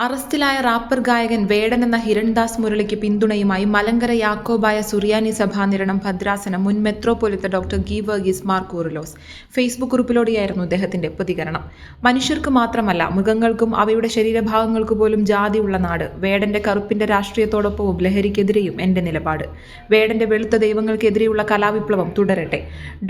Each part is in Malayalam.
അറസ്റ്റിലായ റാപ്പർ ഗായകൻ വേടൻ എന്ന ഹിരൺദാസ് മുരളിക്ക് പിന്തുണയുമായി മലങ്കര യാക്കോബായ സുറിയാനി സഭാനിരണം ഭദ്രാസനം മുൻ മെത്രോപൊലിത്ത ഡോക്ടർ ഗീവർഗീസ് മാർ കൂറിലോസ് ഫേസ്ബുക്ക് കുറിപ്പിലൂടെയായിരുന്നു അദ്ദേഹത്തിന്റെ പ്രതികരണം. മനുഷ്യർക്ക് മാത്രമല്ല മൃഗങ്ങൾക്കും അവയുടെ ശരീരഭാഗങ്ങൾക്ക് പോലും ജാതിയുള്ള നാട്. വേടന്റെ കറുപ്പിന്റെ രാഷ്ട്രീയത്തോടൊപ്പവും ലഹരിക്കെതിരെയും എന്റെ നിലപാട്. വേടന്റെ വെളുത്ത ദൈവങ്ങൾക്കെതിരെയുള്ള കലാവിപ്ലവം തുടരട്ടെ.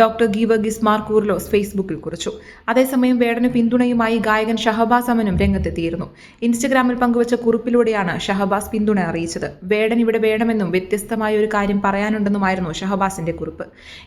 ഡോക്ടർ ഗീവർഗീസ് മാർ കൂറിലോസ് ഫേസ്ബുക്കിൽ കുറിച്ചു. അതേസമയം വേടന് പിന്തുണയുമായി ഗായകൻ ഷഹബാസ് അമനും രംഗത്തെത്തിയിരുന്നു. ഇൻസ്റ്റഗ്രാമിൽ പങ്കുവച്ച കുറിപ്പിലൂടെയാണ് ഷഹബാസ് പിന്തുണ അറിയിച്ചത്. വേടൻ ഇവിടെ വേണമെന്നും വ്യത്യസ്തമായ ഒരു കാര്യം പറയാനുണ്ടെന്നുമായിരുന്നു ഷഹബാസിന്റെ കുറിപ്പ്.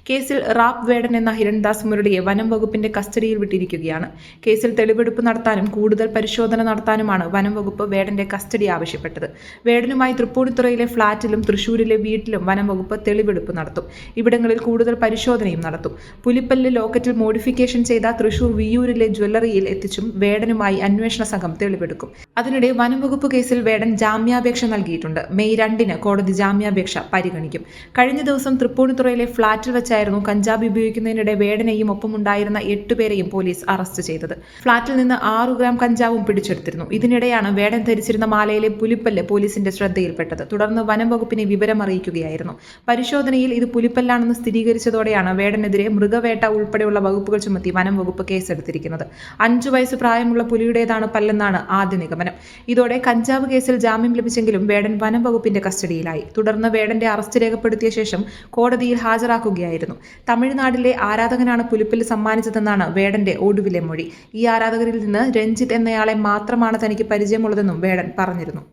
കേസിൽ റാപ്പ് വേടൻ എന്ന ഹിരൺദാസ് മുരളിയെ വനം വകുപ്പിന്റെ കസ്റ്റഡിയിൽ വിട്ടിരിക്കുകയാണ്. കേസിൽ തെളിവെടുപ്പ് നടത്താനും കൂടുതൽ പരിശോധന നടത്താനുമാണ് വനം വകുപ്പ് വേടന്റെ കസ്റ്റഡി ആവശ്യപ്പെട്ടത്. വേടനുമായി തൃപ്പൂണിത്തുറയിലെ ഫ്ളാറ്റിലും തൃശൂരിലെ വീട്ടിലും വനം വകുപ്പ് തെളിവെടുപ്പ് നടത്തും. ഇവിടങ്ങളിൽ കൂടുതൽ പരിശോധനയും നടത്തും. പുലിപ്പല്ല് ലോക്കറ്റിൽ മോഡിഫിക്കേഷൻ ചെയ്ത തൃശൂർ വിയ്യൂരിലെ ജ്വല്ലറിയിൽ എത്തിച്ചും വേടനുമായി അന്വേഷണ സംഘം തെളിവെടുക്കും. അതിനിടെ വനം വകുപ്പ് കേസിൽ വേടൻ ജാമ്യാപേക്ഷ നൽകിയിട്ടുണ്ട്. മെയ് 2 കോടതി ജാമ്യാപേക്ഷ പരിഗണിക്കും. കഴിഞ്ഞ ദിവസം തൃപ്പൂണിത്തുറയിലെ ഫ്ളാറ്റിൽ വെച്ചായിരുന്നു കഞ്ചാവ് ഉപയോഗിക്കുന്നതിനിടെ വേടനെയും ഒപ്പമുണ്ടായിരുന്ന 8 പേരെയും പോലീസ് അറസ്റ്റ് ചെയ്തത്. ഫ്ളാറ്റിൽ നിന്ന് 6 ഗ്രാം കഞ്ചാവും പിടിച്ചെടുത്തിരുന്നു. ഇതിനിടെയാണ് വേടൻ ധരിച്ചിരുന്ന മാലയിലെ പുലിപ്പല്ല് പോലീസിന്റെ ശ്രദ്ധയിൽപ്പെട്ടത്. തുടർന്ന് വനം വകുപ്പിനെ വിവരം അറിയിക്കുകയായിരുന്നു. പരിശോധനയിൽ ഇത് പുലിപ്പല്ലാണെന്ന് സ്ഥിരീകരിച്ചതോടെയാണ് വേടനെതിരെ മൃഗവേട്ട ഉൾപ്പെടെയുള്ള വകുപ്പുകൾ ചുമത്തി വനം വകുപ്പ് കേസെടുത്തിരിക്കുന്നത്. 5 വയസ്സ് പ്രായമുള്ള പുലിയുടേതാണ് പല്ലെന്നാണ് ആദ്യ നിഗമനം. ഇതോടെ കഞ്ചാവ് കേസിൽ ജാമ്യം ലഭിച്ചെങ്കിലും വേടൻ വനം വകുപ്പിന്റെ കസ്റ്റഡിയിലായി. തുടർന്ന് വേടന്റെ അറസ്റ്റ് രേഖപ്പെടുത്തിയ ശേഷം കോടതിയിൽ ഹാജരാക്കുകയായിരുന്നു. തമിഴ്നാട്ടിലെ ആരാധകനാണ് പുലിപ്പല്ല് സമ്മാനിച്ചതെന്നാണ് വേടന്റെ ഒടുവിലെ മൊഴി. ഈ ആരാധകരിൽ നിന്ന് രഞ്ജിത്ത് എന്നയാളെ മാത്രമാണ് തനിക്ക് പരിചയമുള്ളതെന്നും വേടൻ പറഞ്ഞിരുന്നു.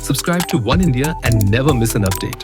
Subscribe to One India and never miss an update.